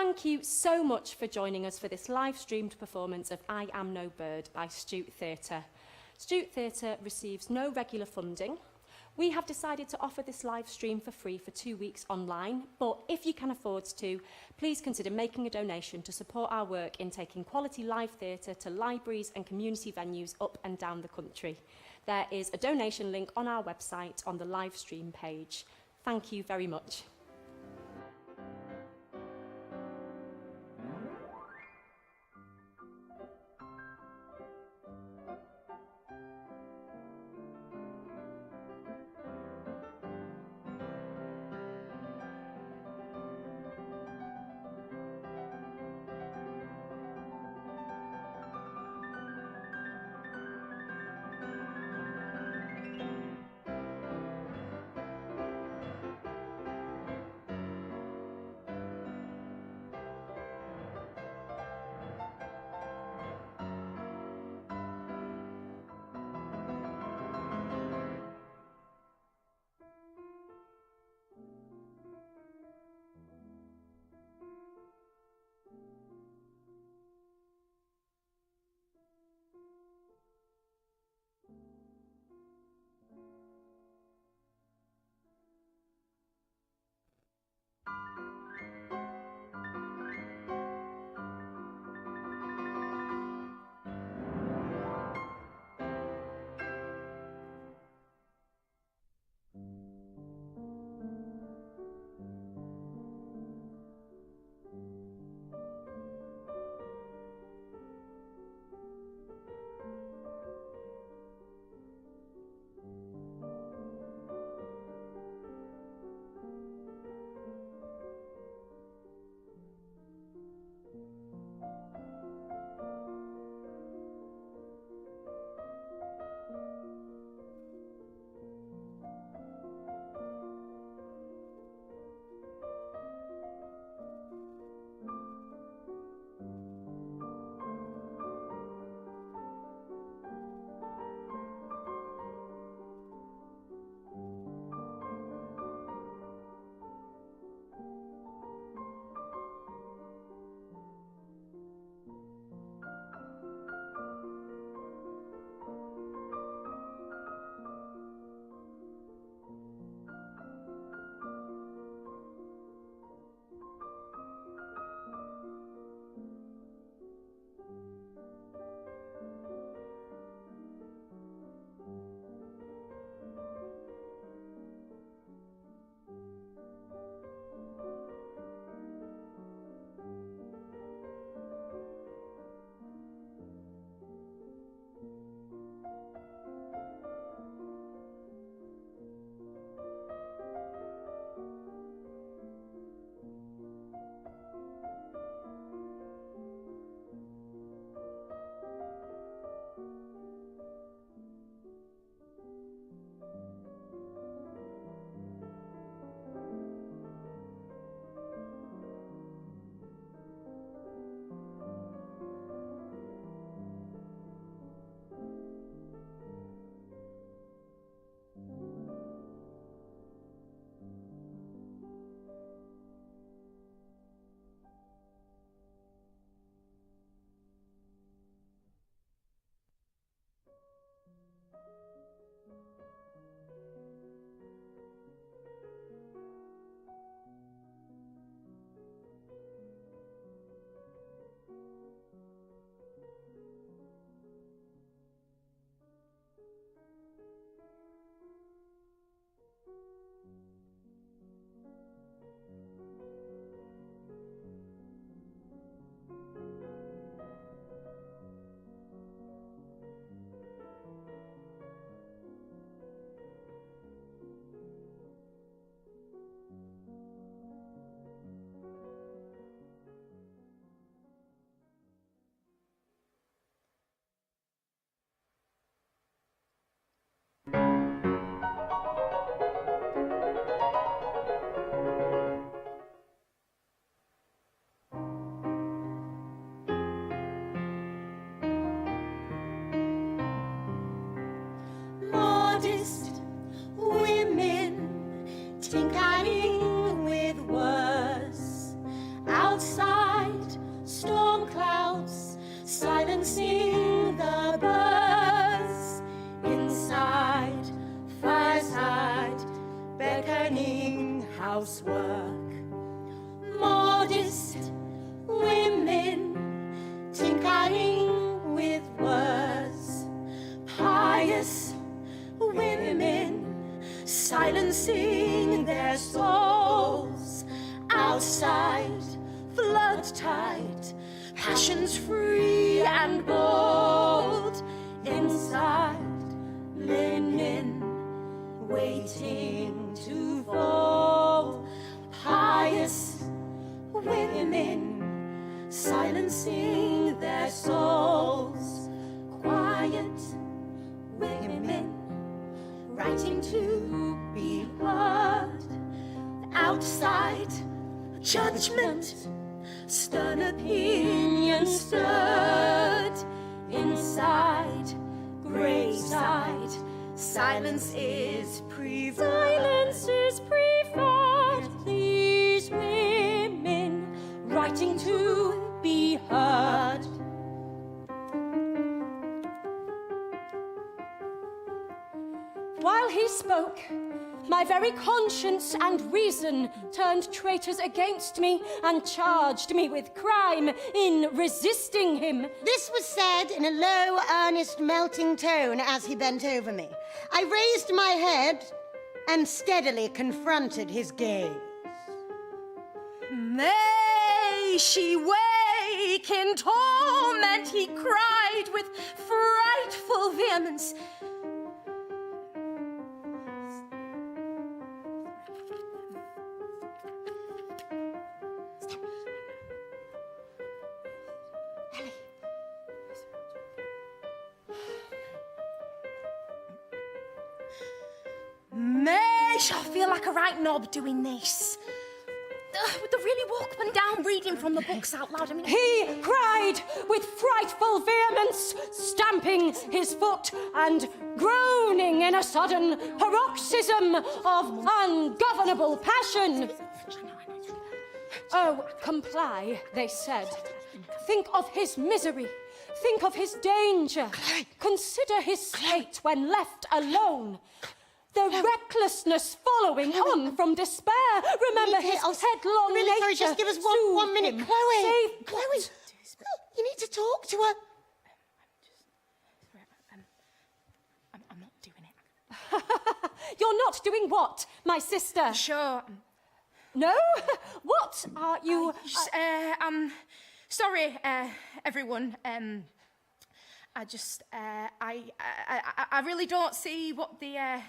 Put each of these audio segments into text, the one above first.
Thank you so much for joining us for this live-streamed performance of I Am No Bird by Stute Theatre. Stute Theatre receives no regular funding. We have decided to offer this live stream for free for 2 weeks online, but if you can afford to, please consider making a donation to support our work in taking quality live theatre to libraries and community venues up and down the country. There is a donation link on our website on the live stream page. Thank you very much. housework. Modest women tinkering with words. Pious women silencing their souls. Outside, flood tide, passions free and bold. Inside, linen waiting to fold. Pious women silencing their souls. Quiet women writing to be heard. Outside, judgment, stern opinion stirred. Inside, graveside, silence is preferred. Silence is preferred. These women writing to be heard. While he spoke, my very conscience and reason turned traitors against me and charged me with crime in resisting him. This was said in a low, earnest, melting tone as he bent over me. I raised my head and steadily confronted his gaze. May she wake in torment, he cried with frightful vehemence. May I feel like a right knob doing this. With the really Walkman down reading from the books out loud. I mean, He cried with frightful vehemence, stamping his foot and groaning in a sudden paroxysm of ungovernable passion. Oh, comply, they said. Think of his misery. Think of his danger. Consider his state when left alone. The recklessness following on from despair. Remember his headlong really nature. sorry, just give us one minute. Him. Chloe! Save Chloe! You need to talk to her. I'm not doing it. You're not doing what, my sister? Sure. No? What are you... Sorry, everyone. I really don't see what the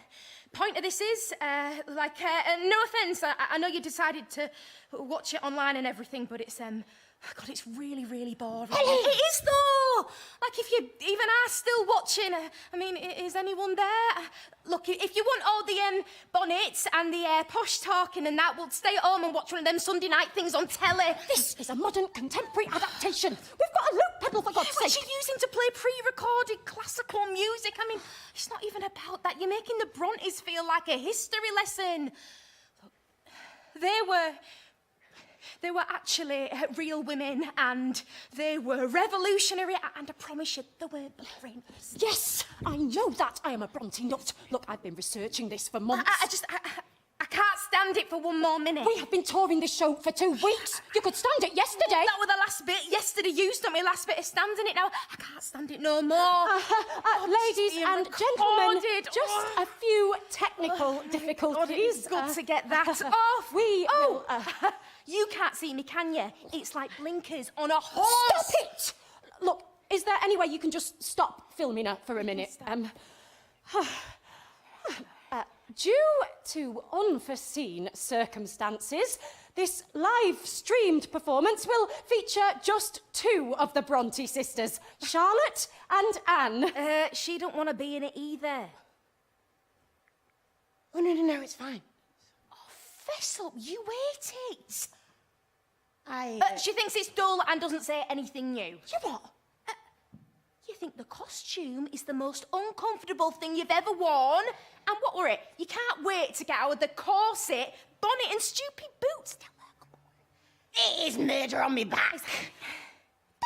point of this is. No offence. I know you decided to watch it online and everything, but it's God, it's really, really boring. It is though. Like if you even are still watching, I mean, is anyone there? Look, if you want all the bonnets and the posh talking and that, we'll stay at home and watch one of them Sunday night things on telly. This is a modern contemporary adaptation. We've got a loop pedal, for God's Which sake. you're using to play pre-recorded classical music. I mean, it's not even about that. You're making the Brontes feel like a history lesson. Look, they were actually real women, and they were revolutionary, and I promise you, they weren't balerinas. Yes, I know that. I am a Bronte nut. Look, I've been researching this for months. I can't stand it for one more minute. We have been touring this show for 2 weeks. You could stand it yesterday. That was the last bit. Yesterday you stood me last bit of standing it. Now I can't stand it no more. Ladies and gentlemen, recorded. just a few technical difficulties. It's good to get that off. We will... You can't see me, can you? It's like blinkers on a horse. Stop it! Look, is there any way you can just stop filming her for a minute? Due to unforeseen circumstances, this live-streamed performance will feature just 2 of the Bronte sisters, Charlotte and Anne. She don't want to be in it either. Oh, no, it's fine. Fess up, you wait it. I... She thinks it's dull and doesn't say anything new. You what? You think the costume is the most uncomfortable thing you've ever worn? And what were it? You can't wait to get out of the corset, bonnet and stupid boots. It is murder on me back.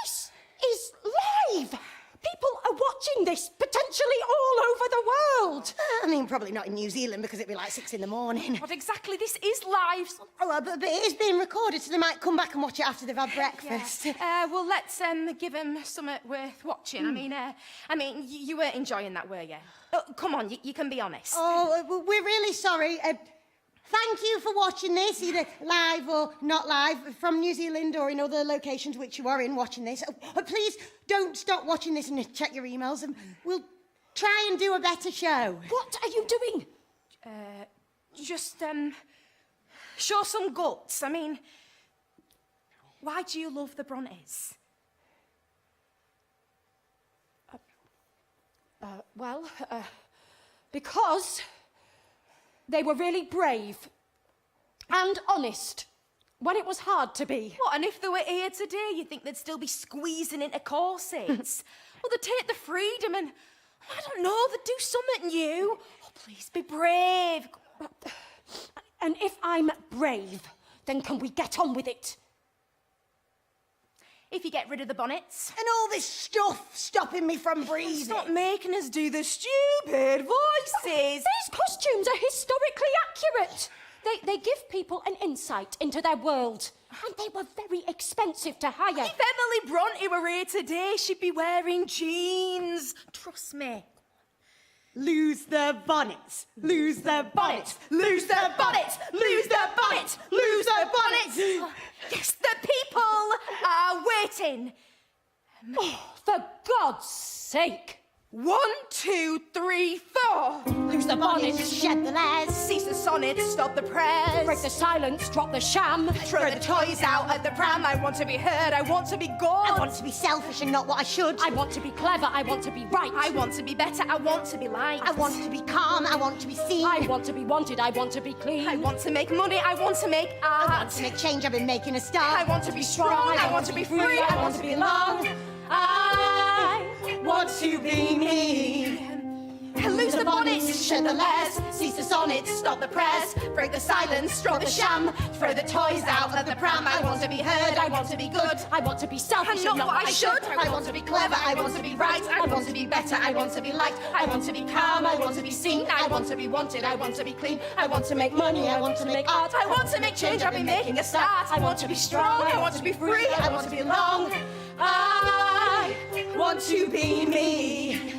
This is live! People people are watching this, potentially all over the world. I mean, probably not in New Zealand because it'd be like 6 a.m. What exactly? This is live. Oh, but it is being recorded, so they might come back and watch it after they've had breakfast. Well, let's give them something worth watching. I mean, you weren't enjoying that, were you? Oh, come on, you can be honest. Oh, we're really sorry. Thank you for watching this, either live or not live, from New Zealand or in other locations which you are in watching this. Please don't stop watching this and check your emails, and we'll try and do a better show. What are you doing? Just show some guts. I mean, why do you love the Brontes? Because they were really brave and honest when it was hard to be. What, and if they were here today, you think they'd still be squeezing into corsets? Well, they'd take the freedom and, I don't know, they'd do something new. Oh, please, be brave. And if I'm brave, then can we get on with it? If you get rid of the bonnets. And all this stuff stopping me from breathing. Stop making us do the stupid voices. These costumes are historically accurate. They give people an insight into their world. And they were very expensive to hire. If Emily Brontë were here today, she'd be wearing jeans. Trust me. Lose the bonnets. Lose the bonnets. Lose the bonnets. Lose the bonnets. Lose the bonnets. Yes, the people are waiting. Oh, for God's sake. 1, 2, 3, 4. Lose the bonnets, shed the layers. Cease the sonnet, stop the prayers. Break the silence, drop the sham. Throw the toys out at the pram. I want to be heard, I want to be good. I want to be selfish and not what I should. I want to be clever, I want to be right. I want to be better, I want to be liked. I want to be calm, I want to be seen. I want to be wanted, I want to be clean. I want to make money, I want to make art. I want to make change, I've been making a start. I want to be strong, I want to be free, I want to be long. I want to be me. Lose the bonnets, shed the layers. cease the sonnets, stop the prayers, break the silence, drop the sham, throw the toys out of the pram. I want to be heard, I want to be good, I want to be selfish and not what I should. I want to be clever, I want to be right, I want to be better, I want to be liked, I want to be calm, I want to be seen, I want to be wanted, I want to be clean, I want to make money, I want to make art, I want to make change, I've been making a start, I want to be strong, I want to be free, I want to be long, I want to be me.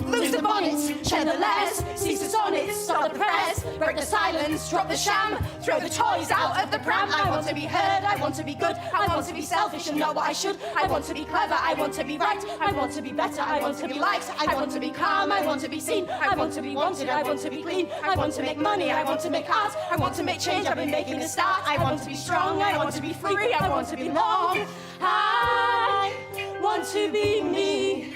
Lose the bonnets, shed the layers, cease the sonnets, stop the prayers, break the silence, drop the sham, throw the toys out of the pram. I want to be heard, I want to be good, I want to be selfish and not what I should. I want to be clever, I want to be right, I want to be better, I want to be liked, I want to be calm, I want to be seen, I want to be wanted, I want to be clean, I want to make money, I want to make art, I want to make change, I've been making a start. I want to be strong, I want to be free, I want to be long, I want to be me.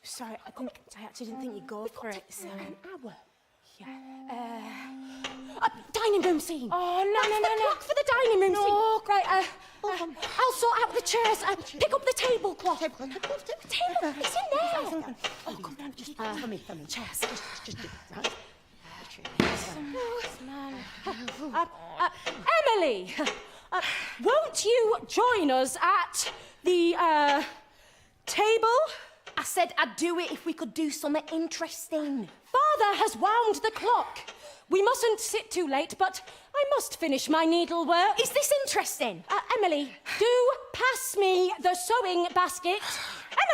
Sorry, I actually didn't think you'd go for it. So. An hour. Yeah. Dining room scene. Oh, no. Clock for the dining room scene. No, great. I'll sort out the chairs. Pick up the tablecloth. The table. It's in there. Oh, come on, just for me. Chairs. Just do it. Emily, won't you join us at the table? I said I'd do it if we could do something interesting. Father has wound the clock. We mustn't sit too late, but I must finish my needlework. Is this interesting? Emily, do pass me the sewing basket.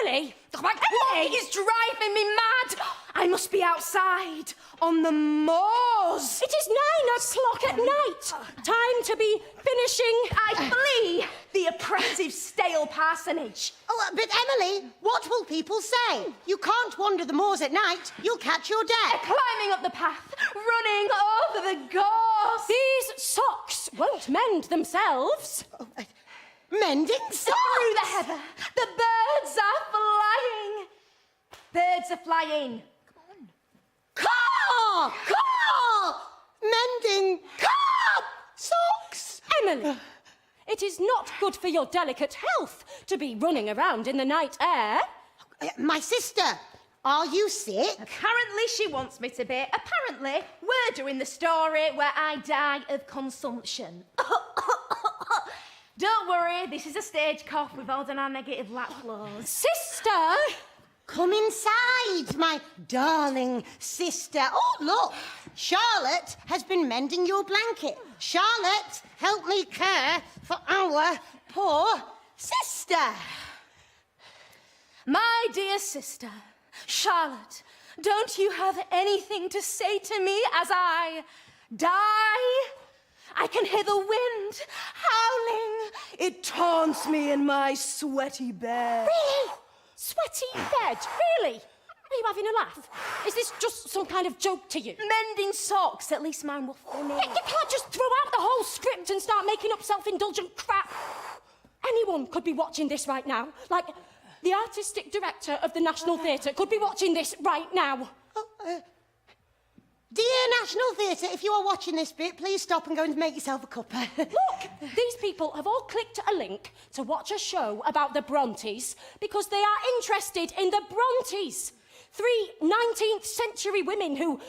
Emily! Emily is driving me mad. I must be outside on the moors. It is 9 o'clock at night. Time to be finishing. I flee the oppressive stale parsonage. Oh, but Emily, what will people say? You can't wander the moors at night. You'll catch your death. Climbing up the path, running over the gorse. These socks won't mend themselves. Oh, mending socks. Through the heather, the birds are flying. Birds are flying. Car! Car! Mending car! Socks! Emily, it is not good for your delicate health to be running around in the night air. My sister, are you sick? Apparently she wants me to be. Apparently we're doing the story where I die of consumption. Don't worry, this is a stage cough. We've all done our negative lap floors. Sister! Come inside, my darling sister. Oh, look, Charlotte has been mending your blanket. Charlotte, help me care for our poor sister. My dear sister, Charlotte, don't you have anything to say to me as I die? I can hear the wind howling. It taunts me in my sweaty bed. Really? Sweaty bed? Really? Are you having a laugh? Is this just some kind of joke to you? Mending socks, at least mine were funny. You can't just throw out the whole script and start making up self-indulgent crap. Anyone could be watching this right now. Like, the artistic director of the National Theatre could be watching this right now. Dear National Theatre, if you are watching this bit, please stop and go and make yourself a cuppa. Look, these people have all clicked a link to watch a show about the Brontes because they are interested in the Brontes. 3 19th century women who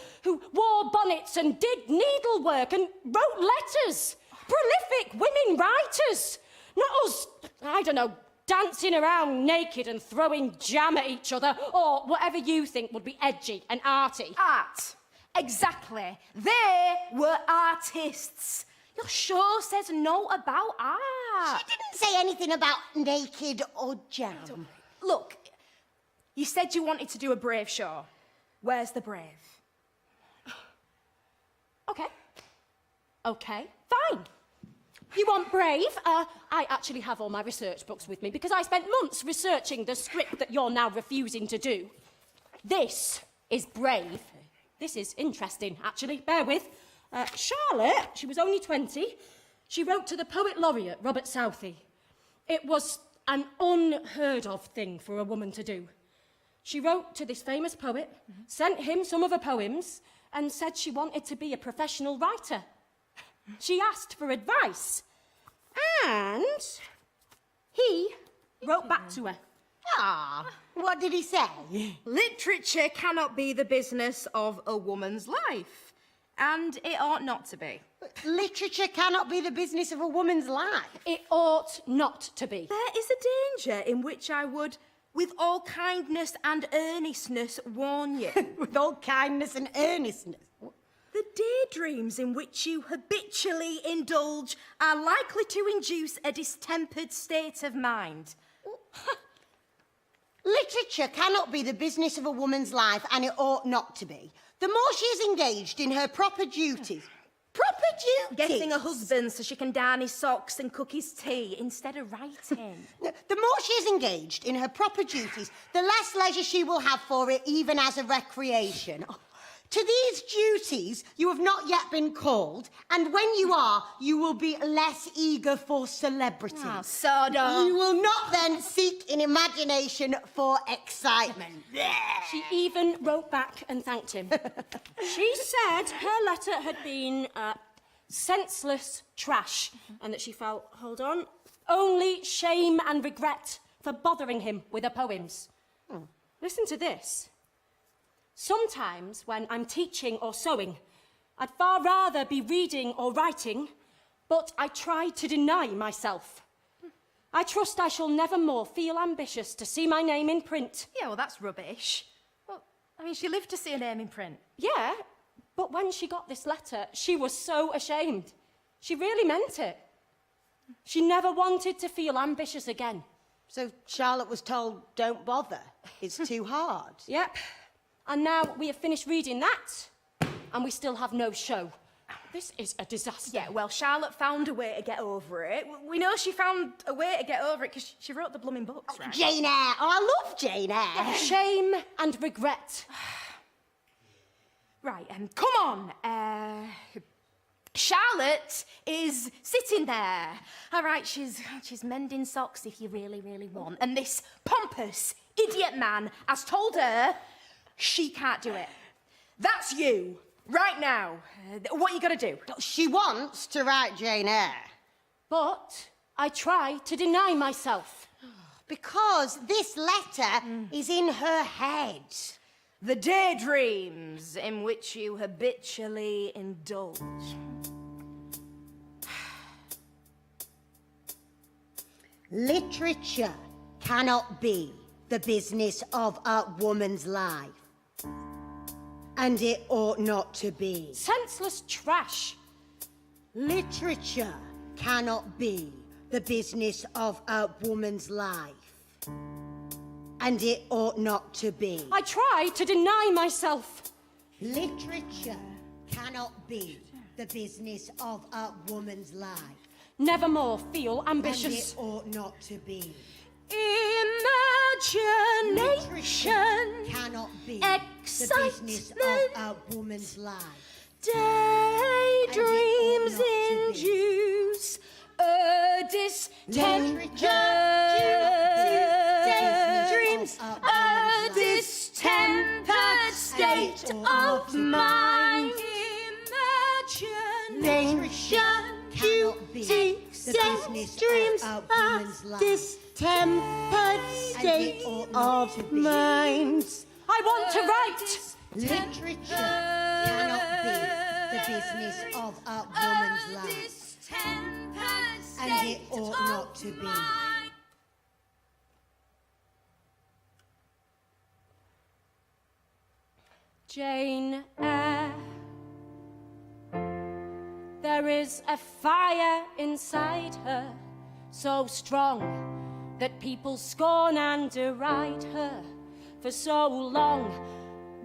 wore bonnets and did needlework and wrote letters. Prolific women writers. Not us, I don't know, dancing around naked and throwing jam at each other or whatever you think would be edgy and arty. Art. Exactly. They were artists. Your show says no about art. She didn't say anything about naked or jam. Look, you said you wanted to do a brave show. Where's the brave? Okay, fine. You want brave? I actually have all my research books with me because I spent months researching the script that you're now refusing to do. This is brave. This is interesting, actually. Bear with. Charlotte, she was only 20. She wrote to the poet laureate, Robert Southey. It was an unheard of thing for a woman to do. She wrote to this famous poet, sent him some of her poems, and said she wanted to be a professional writer. She asked for advice, and he wrote back to her. Ah, what did he say? Literature cannot be the business of a woman's life, and it ought not to be. Literature cannot be the business of a woman's life. It ought not to be. There is a danger in which I would, with all kindness and earnestness, warn you. With all kindness and earnestness. The daydreams in which you habitually indulge are likely to induce a distempered state of mind. Literature cannot be the business of a woman's life, and it ought not to be. The more she is engaged in her proper duties... Proper duties? Getting a husband so she can darn his socks and cook his tea instead of writing. The more she is engaged in her proper duties, the less leisure she will have for it, even as a recreation. To these duties, you have not yet been called, and when you are, you will be less eager for celebrity. Oh, Sodom. You will not then seek in imagination for excitement. She even wrote back and thanked him. She said her letter had been senseless trash and that she felt, hold on, only shame and regret for bothering him with her poems. Listen to this. Sometimes when I'm teaching or sewing, I'd far rather be reading or writing, but I try to deny myself. I trust I shall never more feel ambitious to see my name in print. Yeah, well, that's rubbish. Well, I mean, she lived to see her name in print. Yeah, but when she got this letter, she was so ashamed. She really meant it. She never wanted to feel ambitious again. So Charlotte was told, don't bother. It's too hard. Yep. And now we have finished reading that, and we still have no show. This is a disaster. Yeah, well, Charlotte found a way to get over it. We know she found a way to get over it because she wrote the blooming books, right? Jane Eyre. Oh, I love Jane Eyre. Shame and regret. Right, come on. Charlotte is sitting there. All right, she's mending socks if you really, really want. And this pompous idiot man has told her she can't do it. That's you, right now. What you gonna do? She wants to write Jane Eyre. But I try to deny myself. Because this letter is in her head. The daydreams in which you habitually indulge. Literature cannot be the business of a woman's life. And it ought not to be. Senseless trash. Literature cannot be the business of a woman's life. And it ought not to be. I try to deny myself. Literature cannot be the business of a woman's life. Nevermore feel ambitious. And it ought not to be. Imagination cannot be excitement, the business of a woman's life. Daydreams induce a daydreams a distempered state of mind. Imagination duty daydreams a distempered state of mind. I want to write. Literature cannot be the business of a woman's life. And it ought not to be. Jane Eyre. There is a fire inside her, so strong that people scorn and deride her for so long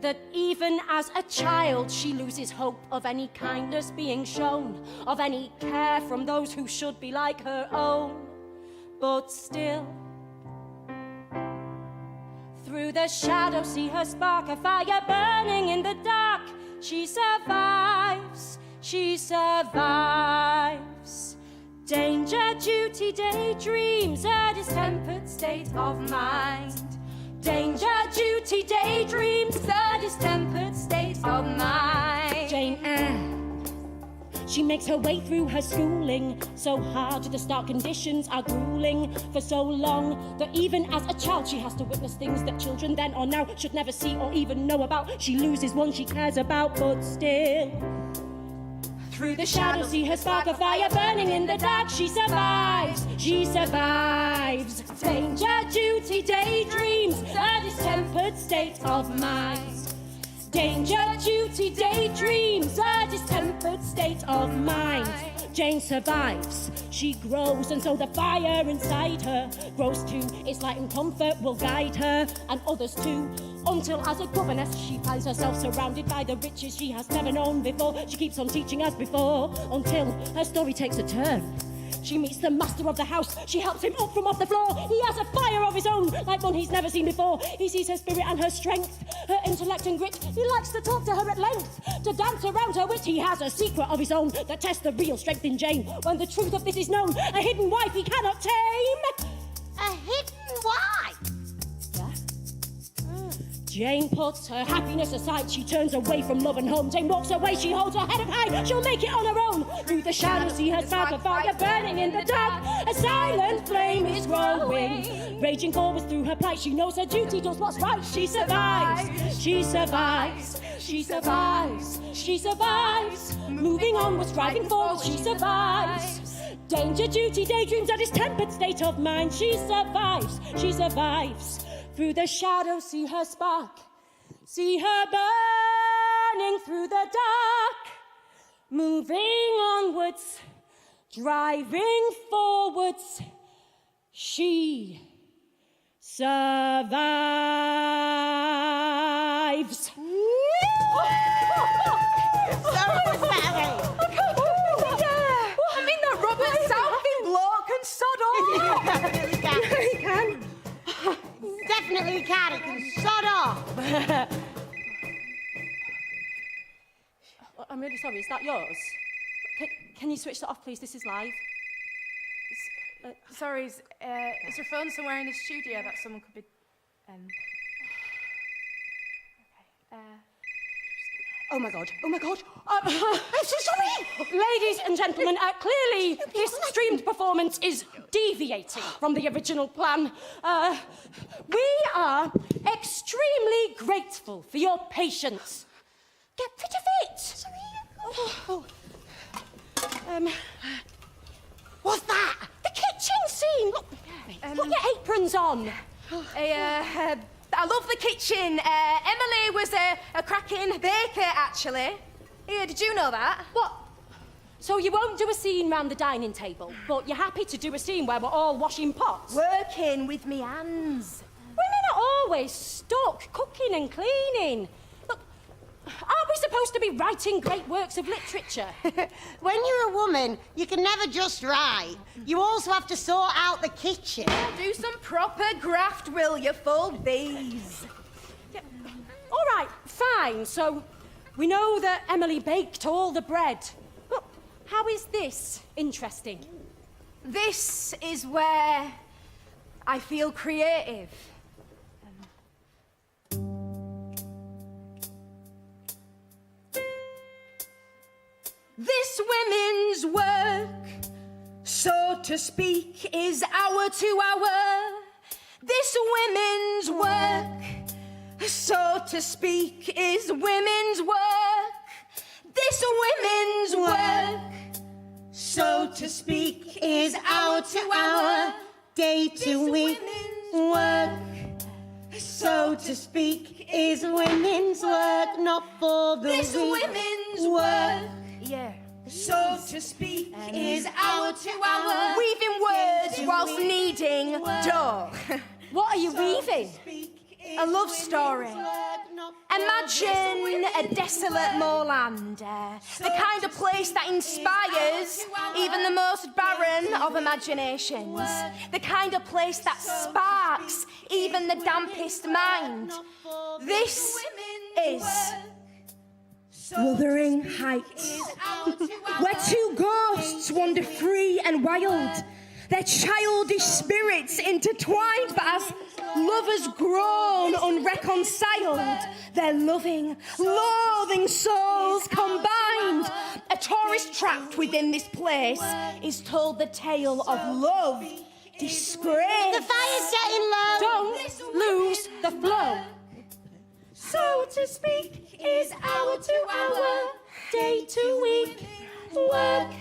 that even as a child she loses hope of any kindness being shown, of any care from those who should be like her own. But still, through the shadow see her spark, a fire burning in the dark. She survives, she survives. Danger, duty, daydreams, a distempered state of mind. Danger, duty, daydreams, a distempered state of mind. Jane Eyre. She makes her way through her schooling, so hard the stark conditions are grueling for so long that even as a child she has to witness things that children then or now should never see or even know about. She loses one she cares about, but still, through the shadows see her spark, a fire burning in the dark. She survives, she survives. Danger, duty, daydreams, a distempered state of mind. Danger, duty, daydreams, a distempered state of mind. Jane survives, she grows, and so the fire inside her grows too. Its light and comfort will guide her, and others too, until as a governess she finds herself surrounded by the riches she has never known before. She keeps on teaching as before, until her story takes a turn. She meets the master of the house, she helps him up from off the floor. He has a fire of his own, like one he's never seen before. He sees her spirit and her strength, her intellect and grit. He likes to talk to her at length, to dance around her wit. He has a secret of his own that tests the real strength in Jane. When the truth of this is known, a hidden wife he cannot tame. A hidden wife? Jane puts her happiness aside, she turns away from love and home. Jane walks away, she holds her head up high, she'll make it on her own. Through the shadows see her spark, a fire burning in the dark. A silent flame is growing, raging forwards through her plight. She knows her duty, does what's right. She survives, she survives, she survives, she survives. Moving onwards, striving forward, she survives. Danger, duty, daydreams, a distempered state of mind. She survives, she survives. Through the shadows see her spark, see her burning through the dark. Moving onwards, driving forwards, she survives. he can. He can sod off. I'm really sorry, is that yours? Can you switch that off, please? This is live. Sorry, is your phone somewhere in the studio that someone could be... Oh my God. I'm so sorry. Ladies and gentlemen, clearly this streamed performance is deviating from the original plan. We are extremely grateful for your patience. Get rid of it. Sorry. What's that? The kitchen scene. Look, put your aprons on. I love the kitchen. Emily was a cracking baker, actually. Yeah, did you know that? What? So you won't do a scene round the dining table, but you're happy to do a scene where we're all washing pots? Working with me hands. Women are always stuck cooking and cleaning. Look, aren't we supposed to be writing great works of literature? When you're a woman, you can never just write. You also have to sort out the kitchen. Do some proper graft, will you, full bees? Yeah. All right, fine. So we know that Emily baked all the bread. Look, how is this interesting? This is where I feel creative. This women's work, so to speak, is hour to hour. This women's work, so to speak, is women's work. This women's work, So to speak, is hour to hour, day to week. Work, so to speak, is women's work, not for the this weak. women's work. Yeah. So to speak, is hour to hour. Weaving words whilst kneading dough. What are you weaving? A love story. Imagine a desolate moorland, the kind of place that inspires even the most barren of imaginations, the kind of place that sparks even the dampest mind. This is Wuthering Heights, where two ghosts wander free and wild, their childish spirits intertwined, but as lovers grown unreconciled, their loving, loathing souls combined. A tourist trapped within this place is told the tale of love, disgrace. The fire's getting low. Don't lose the flow. So to speak is hour to hour, day to week. Work,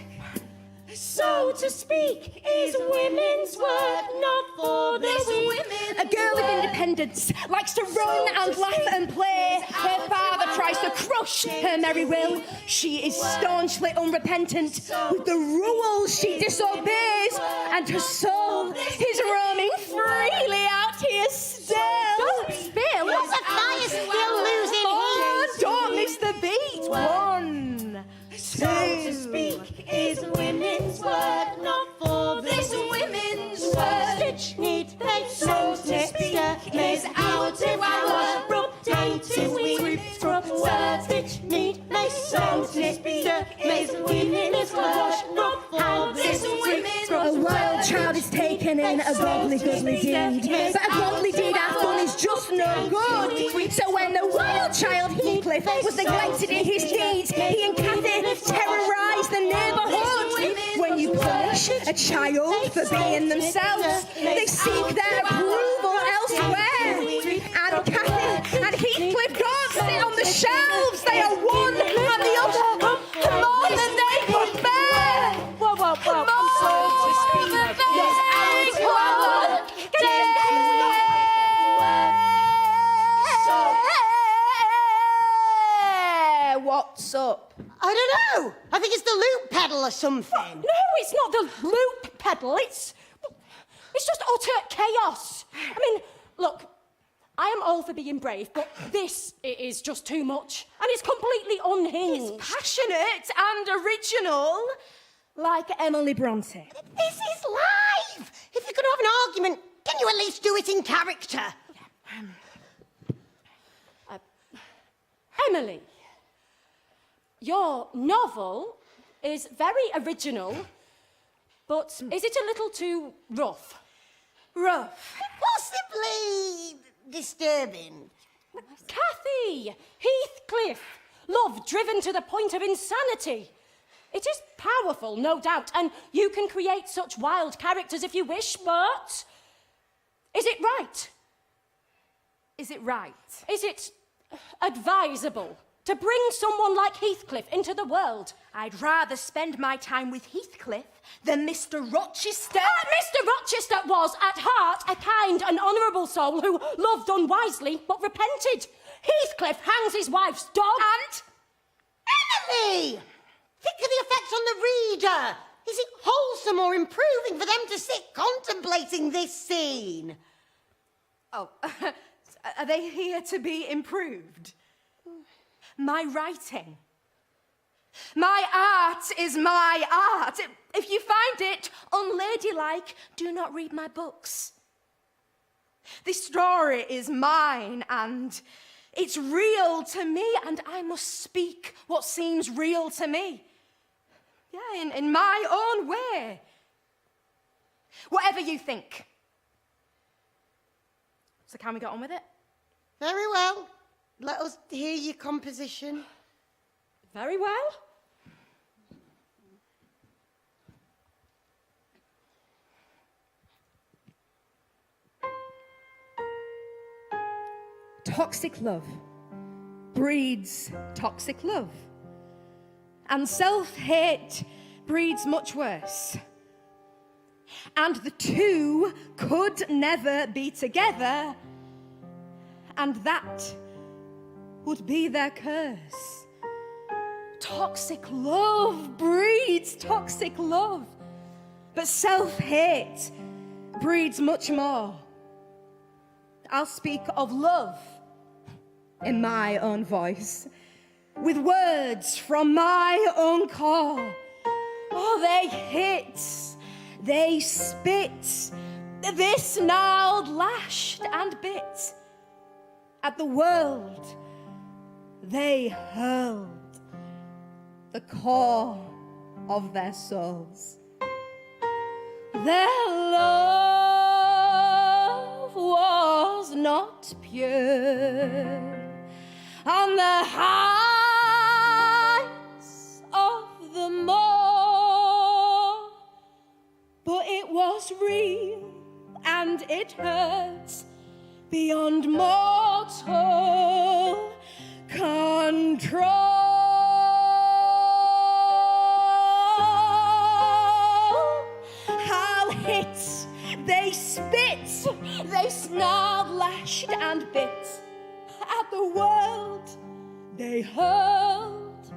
so to speak, is women's work, not for the weak. A girl of independence likes to run and laugh and play. Her father tries to crush her merry will. She is staunchly unrepentant with the rules she disobeys, and her soul is roaming freely out here still. Don't spill. The fire's still losing heat. Don't miss the beat. 1, 2. So to speak, is women's work, not for the This weak. women's work. Stitch, knit, make, so to speak, is hour to hour, rub, day to week. Scrub, work, stitch, knit, make, so to speak, is women's work, not for This the weak. women's A wild child is taken in a godly goodly deed, but a godly deed I've done is just no good. So when the wild child Heathcliff was neglected in his deeds, he and Cathy terrorised the neighbourhood. When you punish a child for being themselves, they seek their approval elsewhere. And Cathy and Heathcliff don't sit on the shelves, they are one and the other, more than they could bear. Whoa. What's up? I don't know. I think it's the loop pedal or something. No, it's not the loop pedal. It's just utter chaos. I mean, look, I am all for being brave, but this is just too much. And it's completely unhinged. Passionate and original, like Emily Brontë. This is live. If you're going to have an argument, can you at least do it in character? Emily, your novel is very original, but is it a little too rough? Rough. Possibly disturbing. Cathy! Heathcliff! Love driven to the point of insanity. It is powerful, no doubt, and you can create such wild characters if you wish, but... Is it right? Is it right? Is it advisable to bring someone like Heathcliff into the world? I'd rather spend my time with Heathcliff than Mr. Rochester. Mr. Rochester was, at heart, a kind and honourable soul who loved unwisely but repented. Heathcliff hangs his wife's dog. And? Emily! Think of the effect on the reader. Is it wholesome or improving for them to sit contemplating this scene? Oh, are they here to be improved? My writing. My art is my art. If you find it unladylike, do not read my books. This story is mine and it's real to me, and I must speak what seems real to me. Yeah, in my own way. Whatever you think. So can we get on with it? Very well. Let us hear your composition. Very well. Toxic love breeds toxic love. And self-hate breeds much worse. And the two could never be together, and that would be their curse. Toxic love breeds toxic love, but self-hate breeds much more. I'll speak of love in my own voice, with words from my own core. Oh, they hit, they spit, they snarled, lashed and bit. At the world, they hurled the core of their souls. Their love was not pure. On the heights of the moor, but it was real and it hurts beyond mortal control. How hit, they spit, they snarled, lashed and bit. At the world, they hurled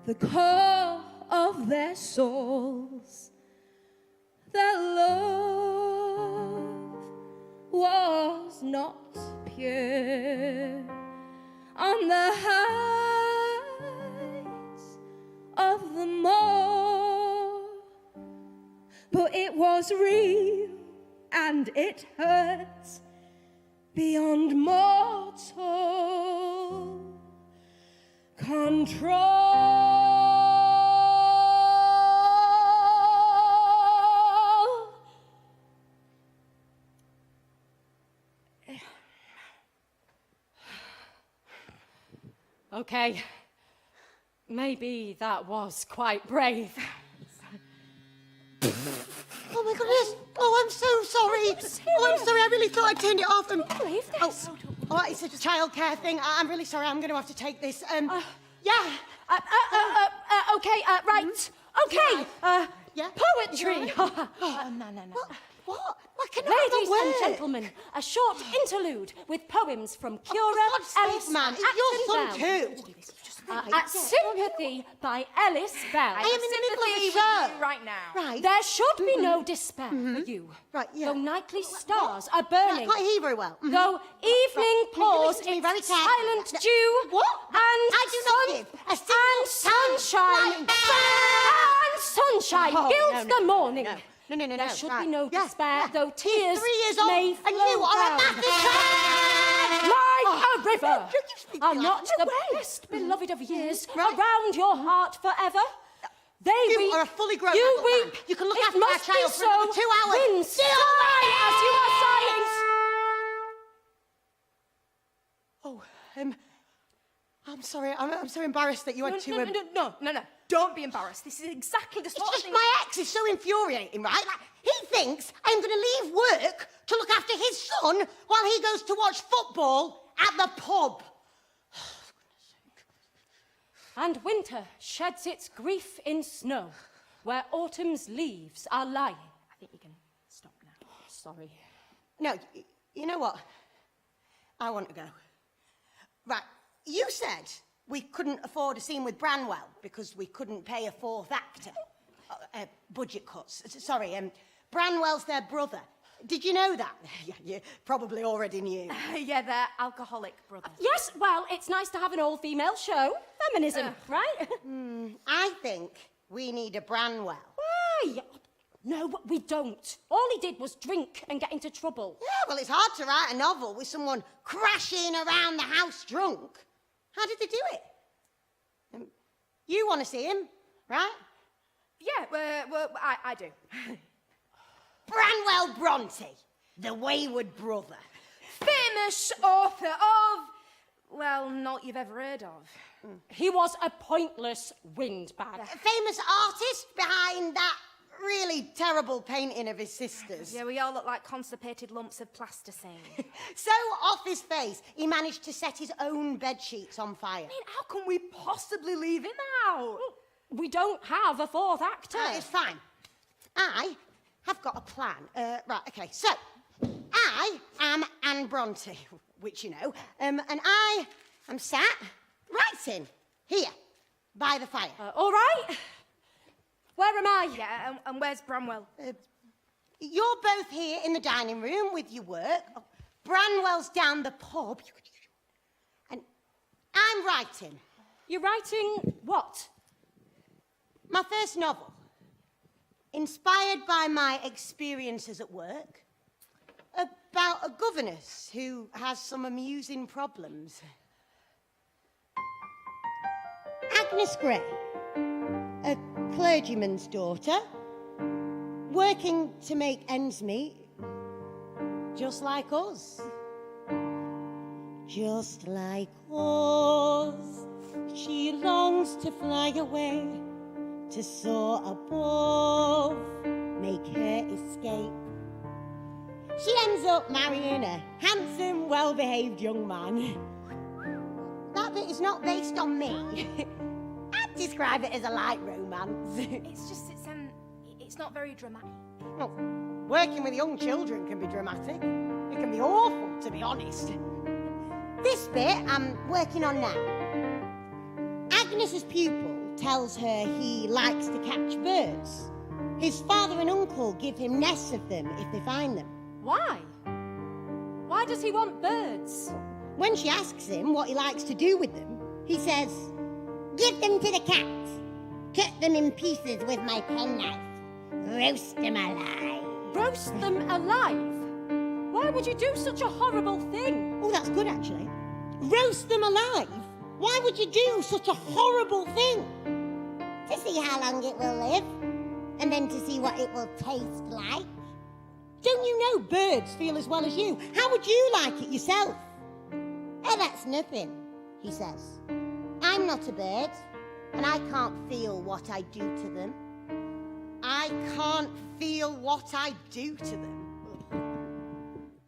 the core of their souls. Their love was not pure. On the heights of the moor, but it was real and it hurts beyond mortal control. Okay, maybe that was quite brave. Oh my goodness! Oh, I'm so sorry. Oh, I'm sorry. I really thought I turned it off. Believe this. Oh, it's a childcare thing. I'm really sorry. I'm going to have to take this. Yeah. Okay, right. Okay, Yeah. poetry. No. What? I can Ladies and gentlemen, a short interlude with poems from Cura, God's sake, Ellis, man, and it's your son Acton too. Bell. At Sympathy by Ellis Bell. I am in the middle of a show. Right now. Right. There should be no despair for you. Right, yeah. Though nightly stars are I burning. can't hear you very well. Though evening Right. pours Listen to me very its carefully. silent No. dew. What? And I do not give a single and sunshine. And sunshine Oh, gilds no, the morning. No. There should right. be no Yeah, despair, yeah. though tears 3 years old, may and you flow are a down. massive like a river. Are not No the way. best beloved of years Right. around your heart forever? They You weep. are a fully grown You adult man. weep. You can look It after our must be child for so. another 2 hours. Wind, Still sigh as you are sighing. Oh, I'm sorry. I'm so embarrassed that you had to... No. Don't be embarrassed. This is exactly the It's sort of just thing... my ex is so infuriating, right? Like, he thinks I'm going to leave work to look after his son while he goes to watch football at the pub. And winter sheds its grief in snow, where autumn's leaves are lying. I think you can stop now. Sorry. No, you know what? I want to go. Right, you said we couldn't afford a scene with Branwell because we couldn't pay a fourth actor. Budget cuts. Sorry, Branwell's their brother. Did you know that? Yeah, you probably already knew. Yeah, they're alcoholic brothers. Yes, well, it's nice to have an all-female show. Feminism, right? I think we need a Branwell. Why? No, we don't. All he did was drink and get into trouble. Yeah, well, it's hard to write a novel with someone crashing around the house drunk. How did they do it? You want to see him, right? Yeah, well, I do. Branwell Brontë, the wayward brother. Famous author of... Well, not you've ever heard of. He was a pointless windbag. A famous artist behind that really terrible painting of his sisters. Yeah, we all look like constipated lumps of plasticine. So off his face, he managed to set his own bedsheets on fire. I mean, how can we possibly leave him out? We don't have a fourth actor. It's fine. I have got a plan. Right, okay, so I am Anne Brontë, which you know, and I am sat writing here by the fire. All right. Where am I? Yeah, and where's Bramwell? You're both here in the dining room with your work. Branwell's down the pub. And I'm writing. You're writing what? My first novel. Inspired by my experiences at work. About a governess who has some amusing problems. Agnes Gray, a clergyman's daughter, working to make ends meet, just like us. Just like us, she longs to fly away, to soar above, make her escape. She ends up marrying a handsome, well-behaved young man. That bit is not based on me. I'd describe it as a light romance. It's not very dramatic. Well, working with young children can be dramatic. It can be awful, to be honest. This bit I'm working on now. Agnes's pupil tells her he likes to catch birds. His father and uncle give him nests of them if they find them. Why? Why does he want birds? When she asks him what he likes to do with them, he says, "Give them to the cat. Cut them in pieces with my penknife. Roast them alive." Roast them alive? Why would you do such a horrible thing? Oh, that's good, actually. Roast them alive? Why would you do such a horrible thing? To see how long it will live, and then to see what it will taste like. Don't you know birds feel as well as you? How would you like it yourself? Oh, that's nothing, he says. I'm not a bird, and I can't feel what I do to them. I can't feel what I do to them.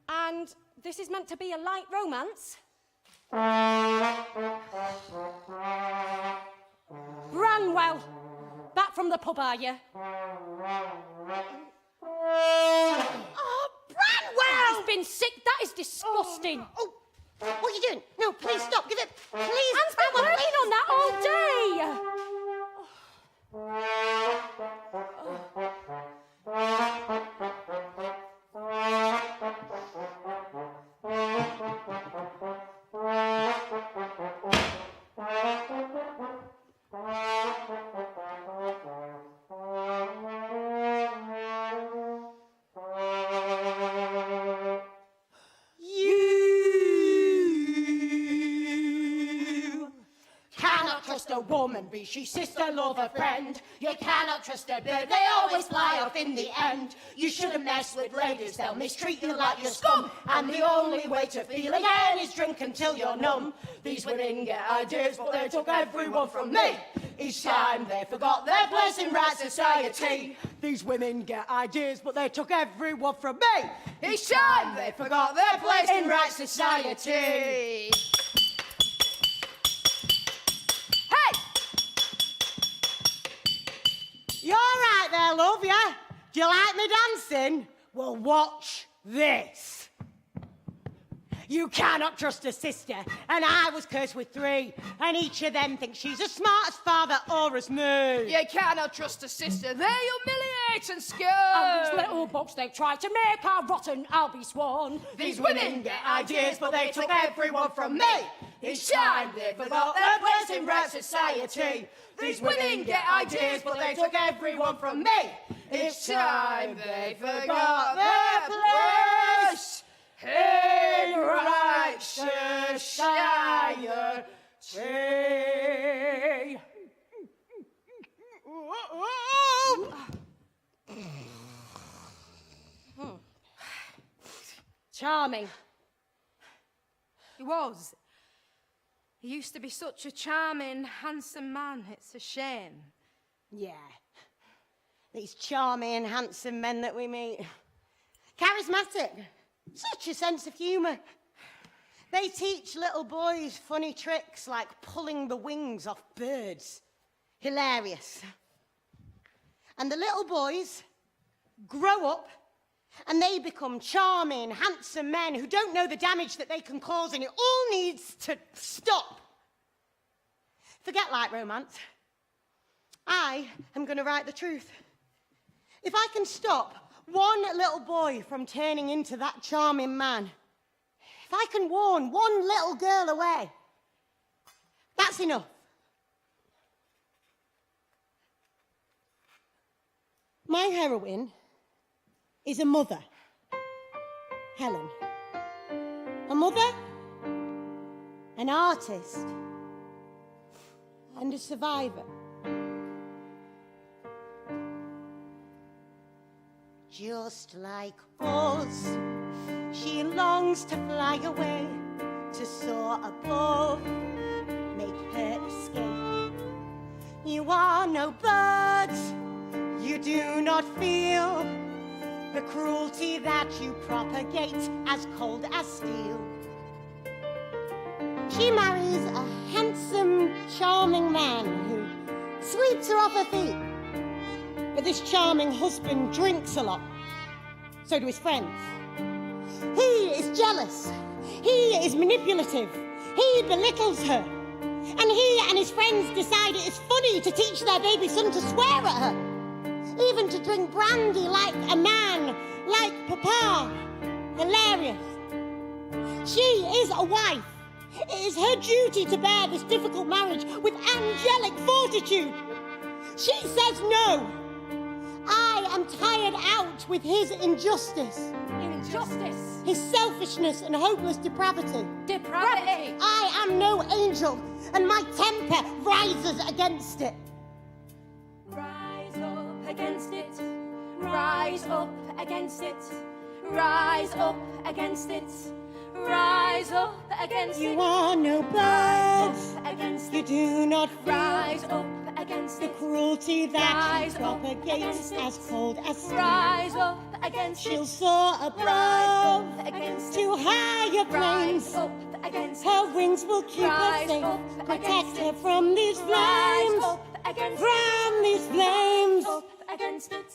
And this is meant to be a light romance? Branwell, back from the pub, are you? Oh, Branwell! He's been sick. That is disgusting. Oh, what are you doing? No, please stop. Give it. Please. Anne's been Branwell, working on that all day. trust a woman, be she sister, lover, friend. You cannot trust a bird, they always fly off in the end. You shouldn't mess with ladies, they'll mistreat you like you're scum. And the only way to feel again is drink until you're numb. These women get ideas, but they took everyone from me. Each time they forgot their place in right society. These women get ideas, but they took everyone from me. Each time they forgot their place in right society. Hey! You're right there, love, yeah? Do you like me dancing? Well, watch this. You cannot trust a sister, and I was cursed with 3, and each of them thinks she's as smart as father or as me. You cannot trust a sister, they humiliate and scorn. And these little bugs they try to make her rotten, I'll be sworn. These women get ideas, but they took everyone from me. Each time they forgot their place in right society. These women get ideas, but they took everyone from me. Each time they forgot their place in right society. Charming. He was. He used to be such a charming, handsome man. It's a shame. Yeah. These charming, handsome men that we meet. Charismatic. Such a sense of humour. They teach little boys funny tricks like pulling the wings off birds. Hilarious. And the little boys grow up and they become charming, handsome men who don't know the damage that they can cause, and it all needs to stop. Forget light romance. I am going to write the truth. If I can stop one little boy from turning into that charming man, if I can warn one little girl away, that's enough. My heroine is a mother, Helen. A mother, an artist, and a survivor. Just like us, she longs to fly away, to soar above, make her escape. You are no bird, you do not feel the cruelty that you propagate, as cold as steel. She marries a handsome, charming man who sweeps her off her feet. But this charming husband drinks a lot. So do his friends. He is jealous. He is manipulative. He belittles her. And he and his friends decide it is funny to teach their baby son to swear at her. Even to drink brandy like a man, like Papa. Hilarious. She is a wife. It is her duty to bear this difficult marriage with angelic fortitude. She says no. I am tired out with his injustice. Injustice. His selfishness and hopeless depravity. Depravity. I am no angel, and my temper rises against it. Rise up against it. Rise up against it. Rise up against it. Rise up against it. You are no bird. Against You it. do not feel Rise up against the it. cruelty that Rise she up propagates, against it. as cold as steel. Rise up against She'll it. soar Rise above up against it. to higher Rise planes. up against it. Her wings will keep her Rise safe, up protect against her it. from these Rise flames. up against it. From these flames. Rise up against it.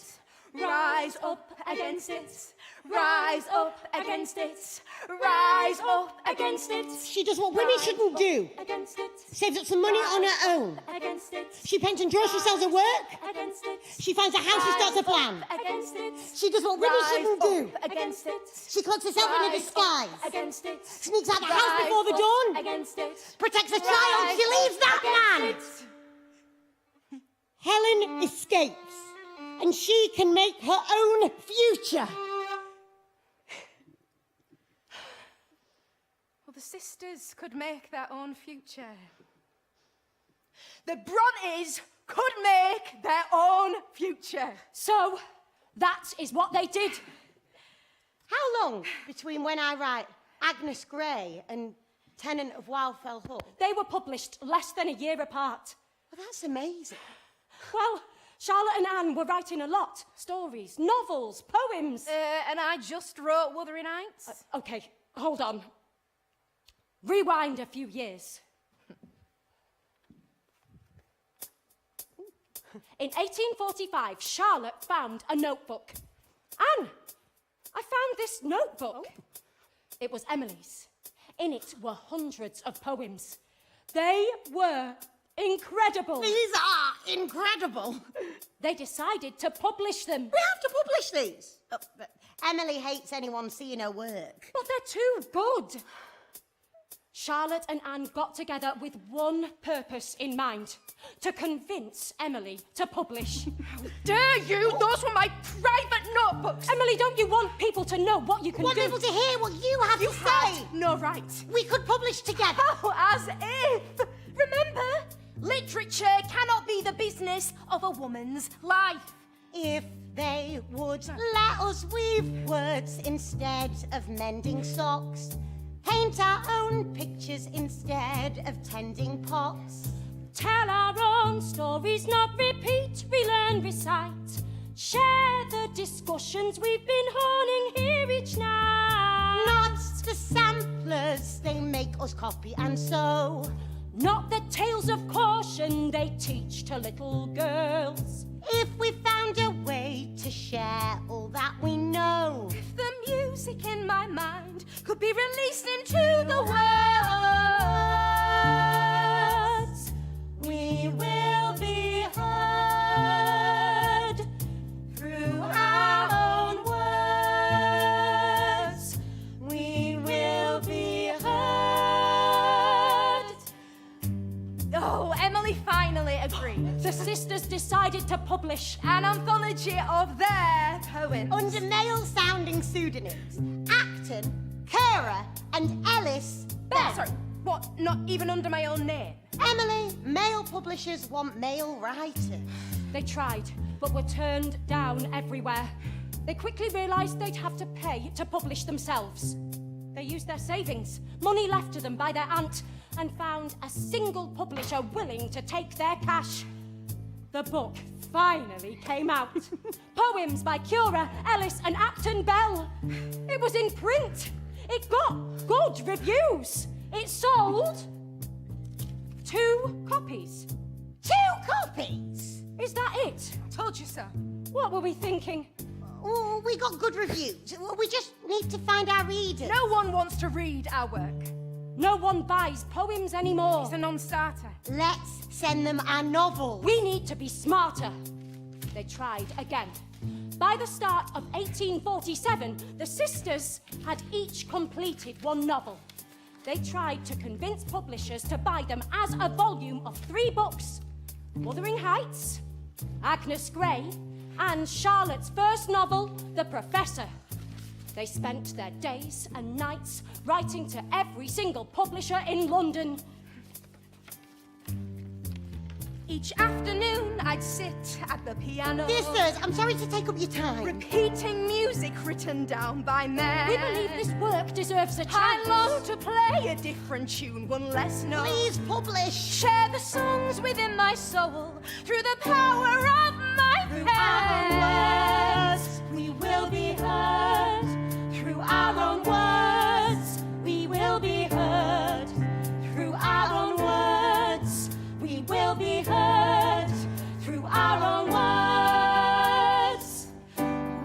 Rise up against it. Rise up against it. Rise up against it. She does what women shouldn't do. Against it. Saves up some money on her own. Against it. She paints and draws, she sells her work. Against it. She finds a house and starts a plan. Against it. She does what women shouldn't do. Against it. She cloaks herself in a Rise disguise. up against it. Sneaks out the house Rise before the up dawn. Against it. Protects a child. She Rise leaves that up man. against it. Helen escapes, and she can make her own future. Well, the sisters could make their own future. The Brontes could make their own future. So, that is what they did. How long between when I write Agnes Grey and Tenant of Wildfell Hall? They were published less than a year apart. Well, that's amazing. Well, Charlotte and Anne were writing a lot. Stories, novels, poems. And I just wrote Wuthering Heights. Okay, hold on. Rewind a few years. In 1845, Charlotte found a notebook. Anne, I found this notebook. It was Emily's. In it were hundreds of poems. They were incredible. These are incredible. They decided to publish them. We have to publish these. Oh, but Emily hates anyone seeing her work. But they're too good. Charlotte and Anne got together with one purpose in mind: to convince Emily to publish. How dare you? Those were my private notebooks. Emily, don't you want people to know what you can Want do? people to hear what you have to say. No right. We could publish together. Oh, as if. Remember, literature cannot be the business of a woman's life. If they would let us weave words instead of mending socks, paint our own pictures instead of tending pots. Tell our own stories, not repeat, relearn, recite. Share the discussions we've been honing here each night. Not the samplers they make us copy and sew. Not the tales of caution they teach to little girls. If we found a way to share all that we know. If the music in my mind could be released into the words, We will be heard through our own words. We will be heard. oh, Emily finally agreed. The sisters decided to publish An anthology of their poems. Under male-sounding pseudonyms: Acton, Currer, and Ellis Bell. Sorry, what? Not even under my own name? Emily, male publishers want male writers. They tried, but were turned down everywhere. They quickly realised they'd have to pay to publish themselves. They used their savings, money left to them by their aunt, and found a single publisher willing to take their cash. The book finally came out. Poems by Currer, Ellis, and Acton Bell. It was in print. It got good reviews. It sold 2 copies. 2 copies? Is that it? Told you so. What were we thinking? Oh, we got good reviews. We just need to find our readers. No one wants to read our work. No one buys poems anymore. It's a non-starter. Let's send them our novel. We need to be smarter. They tried again. By the start of 1847, the sisters had each completed 1 novel. They tried to convince publishers to buy them as a volume of 3 books: Wuthering Heights, Agnes Grey, and Charlotte's first novel, The Professor. They spent their days and nights writing to every single publisher in London. Each afternoon, I'd sit at the piano. Sisters, I'm sorry to take up your time. Repeating music written down by men. We believe this work deserves a chance. I long to play a different tune, one less known. Please publish. Share the songs within my soul through the power of my Through pen. our own words, we will be heard. Through our own words, we will be heard. Through our own words, we will be heard. Through our own words,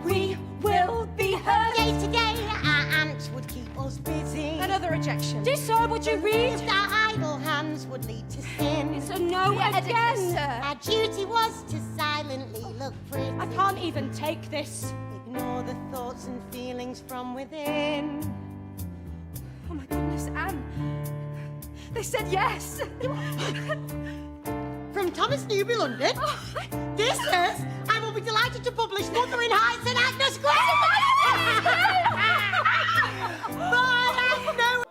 we will be heard. Day to day, our aunt would keep us busy. Another rejection. Dear sir, would you read? If our idle hands would lead to sin. It's a no Yeah, again. sir. Our duty was to silently look pretty. I can't even take this. Ignore the thoughts and feelings from within. Oh my goodness, Anne. They said yes. From Thomas Newby, London. This says, I will be delighted to publish Wuthering Heights and Agnes Grey. Bye, no.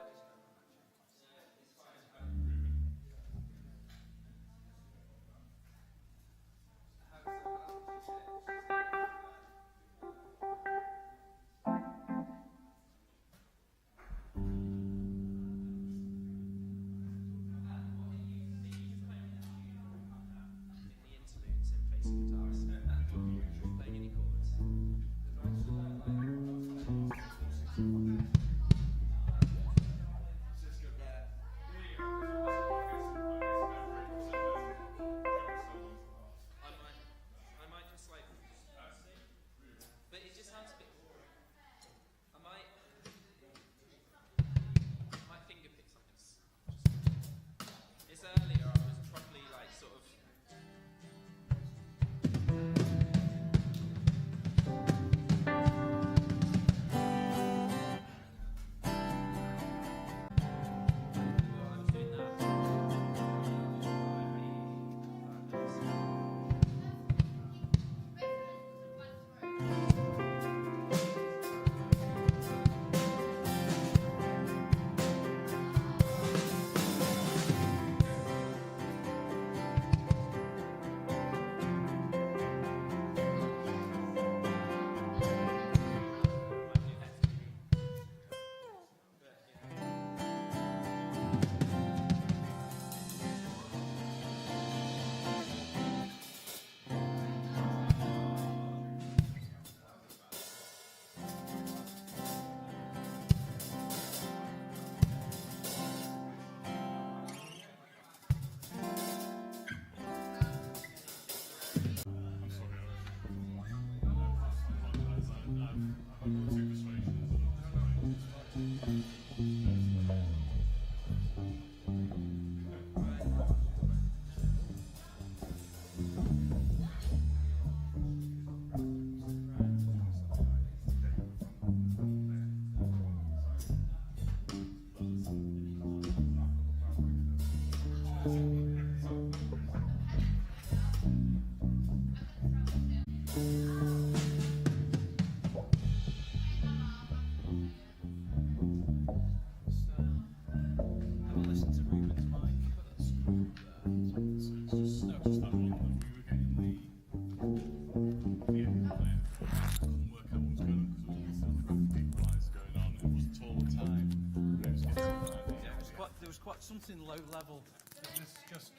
Something low level. It was just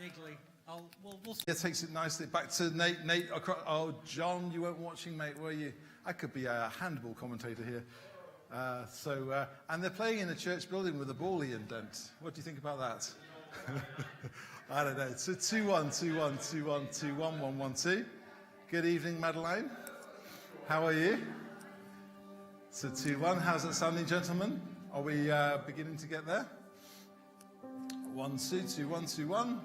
niggly. We'll Yeah, takes it nicely. Back to Nate. Nate, oh, John, you weren't watching, mate, were you? I could be a handball commentator here. And they're playing in a church building with a bally indent. What do you think about that? I don't know. So 2-1, 2-1, 2-1, 2-1, 1-1-2. Good evening, Madeline. How are you? So 2-1. How's that sounding, gentlemen? Are we beginning to get there? 1-2, 2-1, 2-1.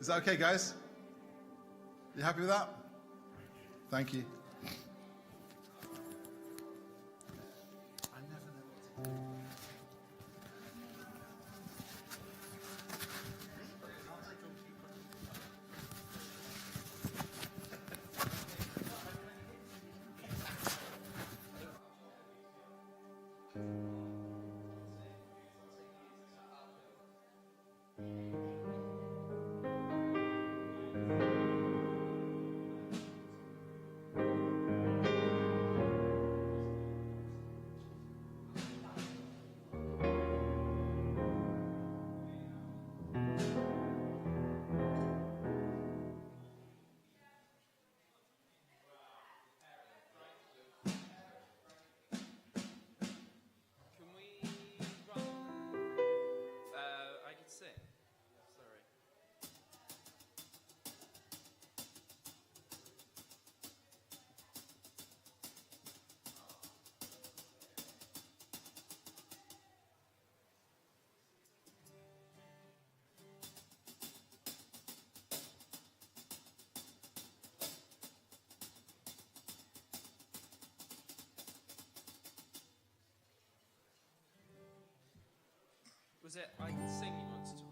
Is that okay, guys? You happy with that? Thank you. Was it I Can Sing you wanted to